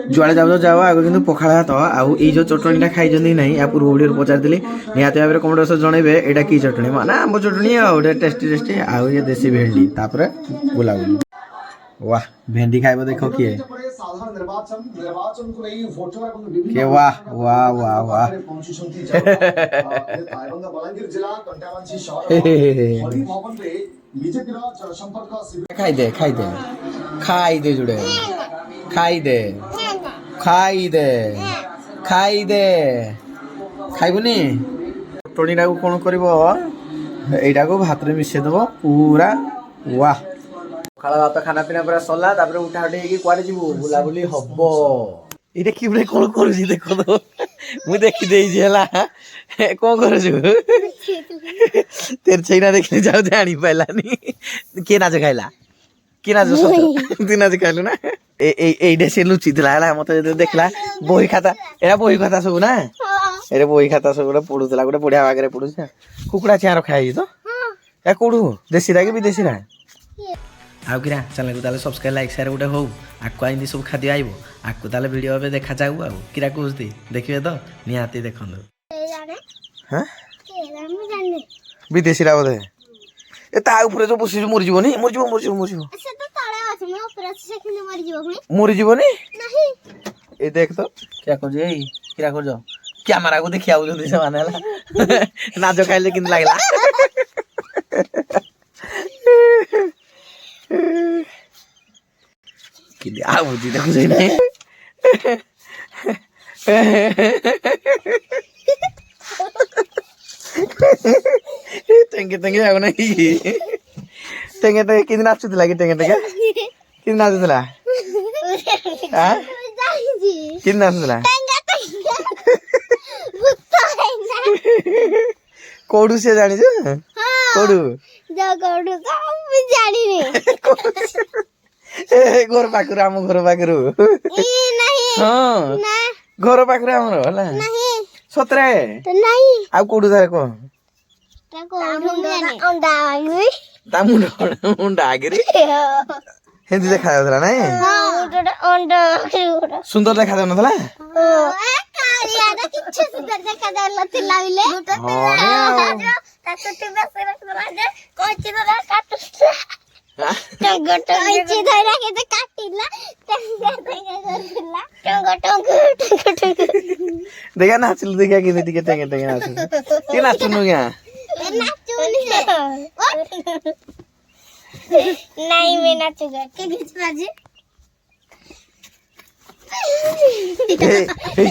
जुआड़े जाओ जाओ आगे किंतु पखाड़ भात आउ ये जो चटणीटा खाई ना या पूर्व वीडियो पचारि निहाती भाव में कमेंट बक्स जनइबे एटा की चटणी माने आंब चटणी आउ टेस्टी टेस्टी आउ ये देसी भेंडी तापर बुलाबुली वाह भेंडी खाइबो देखो किए के वाह वाह वाह वाह खाई दे जुड़े खाई दे खाइबुनी चटणीटा को कौन कर यटा को भात में मिसई दब पूरा वाह पखाड़ भात खाना पीना पूरा सरला तापर उठा उठी कुआडे जीवु बुलाबुली हब ये कि कौन कर देख तो मुझे देखी देला कौन कर तेर छईना देखने जाओ जानी पाइलानी के नाच खाइला कि नाच तू नाच खाइलु ना एइडे से लुचि दिला मत देखला बही खाता एरा बही खाता सब ना एरे बही खाता सब पढ़ुला गोटे बढ़िया भाग पढ़ु कुकुड़ा चिया रखा है तो या कौड़ू देशी कि विदेशी आउ कि चैनल को ताले सब्सक्राइब लाइक शेयर गोटे हो आको आइंदी सब खाद्य आइब आको ताले वीडियो ए देखा जाऊ आउ किरा कहते देखिए तो निहाती देखो हाँ विदेशी बोधे ए ता ऊपर जो बस मरीजी मरीजी ए देख तो क्या कर किरा कर कैमरा को देखिया से माने नाच खाइले कि लगला बुझी देखो टेंगे टेंगे आगो ना टेंगे टेंगे कि नाचुला कि टेंगे टेंगे कि नाचुला हाँ कि नाचुला कौड़ू से जानी कौड़ू घर पाखर आम घर पाखर हाँ घर पाखर आम सतरे आउ कौड़ू तार कह मुंडा आगे हिंदी देखा जाता ना सुंदर देखा जाऊ ना देखा नाचल देखा कि टेंगे टेंगे नाच नाचुनु क्या नहीं मैं नाचूंगा के बीच बाजे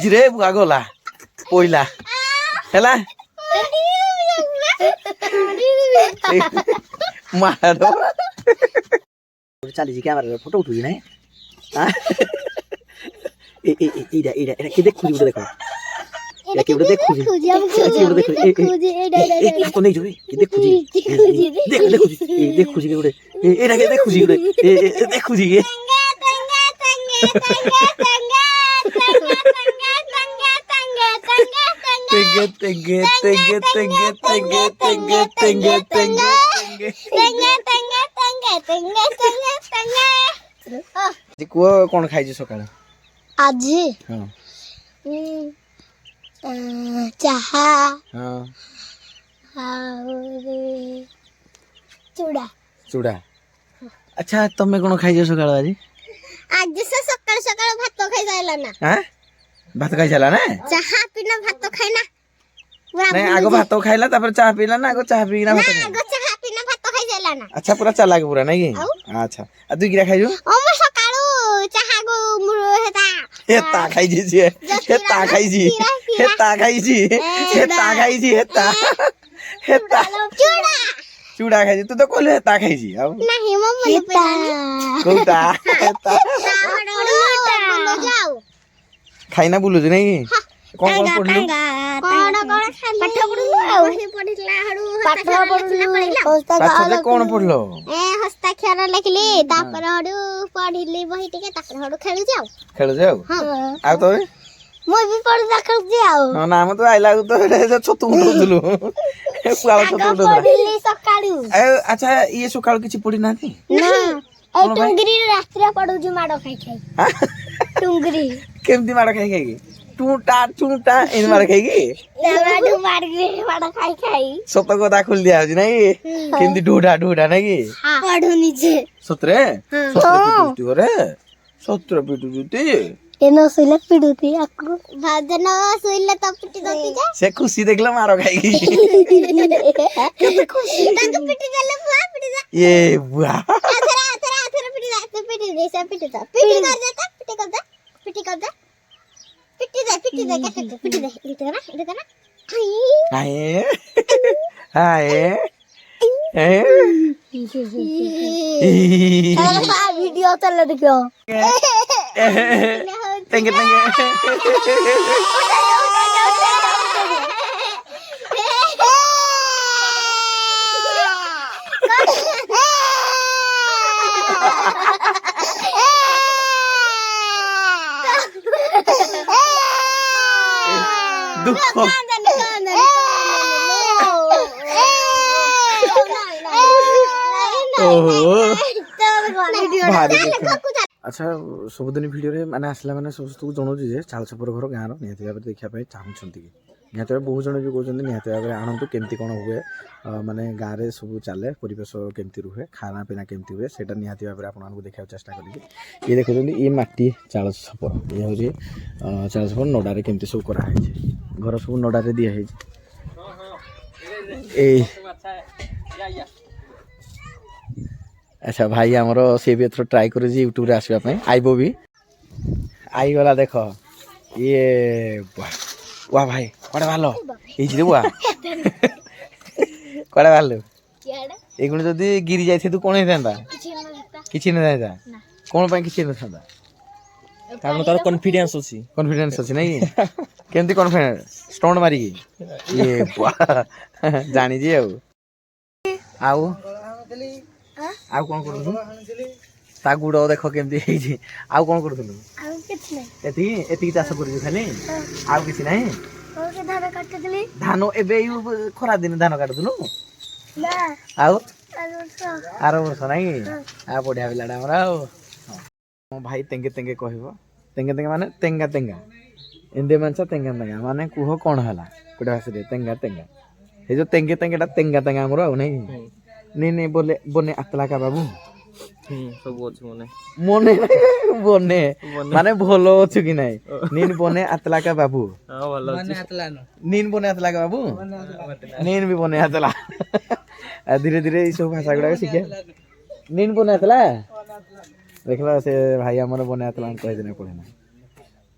रे बुआ गला पहिला हैला मारो चली कैमरा फोटो उठू ना ए के देखु देखो या के देखु को नहीं जो के देखु गोटे एटा के देखु गोटे देखु के कौन खाई सकाल आज हाँ चाहा हाँ चूड़ा चूड़ा अच्छा तमे कौन खाई सकाल आज आज से सकाळ सकाळ भात खाई जायला ना हां भात खाई जाला ना चाहा पीना भात खाइना नहीं आगो भात खाइला तापर चाह पीला ना आगो चाह पीना भात ना आगो चाहा पीना भात खाई जायला ना अच्छा पूरा चालाक पूरा नहीं अच्छा आ तू किरा खाइजो ओ म सकाळू चाहा गो हेता हेता खाई जी हेता खाई जी हेता खाई जी हेता खाई जी हेता चूड़ा चूड़ा खाई तू तो कहले हेता खाई जी अब नहीं मम्मी कोता हेता बोलो जाओ खाइना बुलु नहीं କଣ କଣ ପଢିଲୁ କଣ କଣ ଖାଲି ପାଠ ପଢୁଛୁ ଆଉ ବହି ପଢିଲା ହାଡୁ ପାଠ ଯେ କଣ ପଢିଲ ହସ୍ତାକ୍ଷର ଲେଖିଲି ତାପରେ ହାଡୁ ପଢିଲି ବହି ଟିକେ ତାପରେ ହାଡୁ ଖେଳୁଛି ଆଉ ଖେଳୁଛେ ଆଉ ଆଉ ତବେ ମୁଁ ବି ପଢୁଛି ଖେଳୁଛି ଆଉ ହଁ ନା ମୁଁ ତ ଆଇଲା ତ ଛତୁ ଉଠଉଥିଲୁ ପୁଆଳ ଛତୁ ଉଠଉଥିଲା ପଢିଲି ସକାଳୁ ଆଚ୍ଛା ଇଏ ସକାଳୁ କିଛି ପଢି ନାହାନ୍ତି ନା ଏଇ ଟୁଙ୍ଗରି ରାତିରେ ପଢୁଛୁ ମାଡ ଖାଇ ଖାଇ ଟୁଙ୍ଗରି କେମିତି ମାଡ ଖାଇ ଖାଇକି ଟୁଟା ଏମିତି ମାଡ ଖାଇକି ମାଡ ଖାଇ ଖାଇ ସତ କଥା ଖୋଲି ଦିଆ ହଉଛି ନାଇଁ କେମିତି ଢୁଢା ନାଇଁ କି ପଢୁନି ଯେ ସତରେ ପିଟୁଛି ଘରେ ସତରେ ପିଟୁଛି ଏନ ଶୋଇଲେ ପିଡୁତି ଆକୁ ଭାଜନ ଶୋଇଲେ ତ ପିଟି ଦଉତି ଯେ ସେ ଖୁସି ଦେଖିଲା ମାଡ ଖାଇକି କେତେ ଖୁସି ତାକୁ ପିଟି ଦେଲେ ବୁଆ ପିଟି ଦେ ଏ ବୁଆ ଆଥରେ ପିଟି ଦେ ତୁ ପିଟି ଦେ ସେ ପିଟି ଦେ ପିଟି କର ଦେ ପିଟି କର ଦେ ପିଟି ଦେ କେତେ ପିଟି ଦେ ଏଇଟା ନା ହାଏ वीडियो चल देखो तेंगे दुख अच्छा सबुदिन भिडियो माने आसला माने समस्त जनाऊँ जे चालछपर घर गाँव निहती भाव देखा चाहूँगी कि निहती भाव बहुत जन भी कहते निहती भाव आणतु केमती कौन हुए माने गाँव में सब चले परिवेश केमती रुहे खाना पीना केमती हुए सेटा निहती भाव आपको देखा चेष्टा करी ये देखुं ये माटी चाल छपर ये हूँ चाल छपर नडारे केमती सब कराई घर सब नडारे दिखाई अच्छा भाई आमर सी भी एथर ट्राए कर यूट्यूब रे आसवाई आईब भी आईगला देख ये वाह भाई कड़े बाहर ये बुआ कड़े बाहर ये जदि गिरी जाए तू कौन होता किसी नहीं था कौन कि कारण तार कॉन्फिडेंस अच्छी नहीं केमती कॉन्फिडेंस स्टोन मारिकी ये बुआ जानी जी आउ आउ कौन करूँ ता गुड़ देख केमती आउ कौन करूँ एति चाष कर खाली आउ किसी ना धान एबे खरा दिन धान काटुलु आउ आर वर्ष ना बढ़िया पिलाटा आमर मो भाई तेंगे तेंगे कह तेंगे माने तेंगा तेंगा एंदे मानसा तेंगा तेंगा माने कुह कौन है गोटे भाषा तेंगा तेंगा ये जो तेंगे तेंगा तेंगा तेंगा आमर आउ नहीं बोले बने आतला का बाबू सब अच्छे मने बने माने भलो अच्छु कि नहीं नीन बने आतला का बाबू नीन बने आतला का बाबू नीन भी बने आतला धीरे धीरे सब भाषा गुड़ा शिखे नीन बने आतला देखला से भाई हमर बने आतला कह देना पड़े ना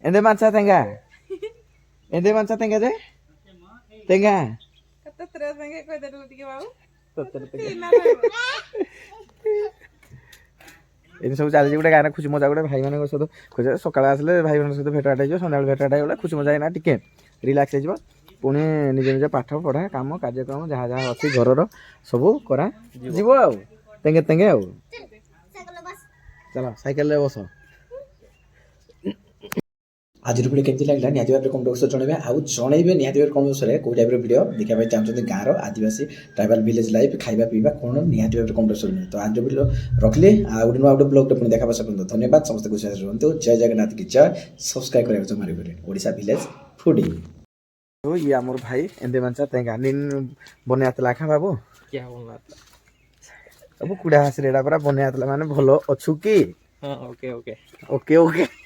एंदे मानसा तेंगा जे तेंगा कत तरह तेंगा कह दे टिके बाबू एम सब चलती गोटे गाँव खुशी मजा गोटे भाई मान सहित खुशी सकाल आसले भाई मान सहित भेटाट हो सन्ध्या भेटाट हो खुशी मजा है टिके रिलैक्स हो पुणी निज निज पाठ पढ़ा काम कार्यक्रम जहाँ जहाँ अच्छी घर सब करा जीव आ तेंगे तेंगे आ चलो साइकेल बस आज वीडियो केमती लगला निहाती भाव कमेंट बक्स जनइबे आउ जनइबे निहाती भाव कमेंट बक्स को टाइप वीडियो देखा चाहते गाँव आदिवासी ट्राइबल विलेज लाइफ खाଇବା पीवा कौन निहाती भाव कमेंट बक्स तो आज वीडियो रखली आउ नुआ गोटे ब्लॉग पुणी देखा धन्यवाद समस्त खुशी रुहतु जय जगन्नाथ की जय सब्सक्राइब करा जमा ओडिशा विलेज फूडी तो ये आमर भाई एंदे मानसा तेंगा नीन बने आतला खा बाबू क्या बोलना अब कुड़ा हासिल एडा पूरा बने आतला माने भलो अच्छु की हां ओके ओके ओके ओके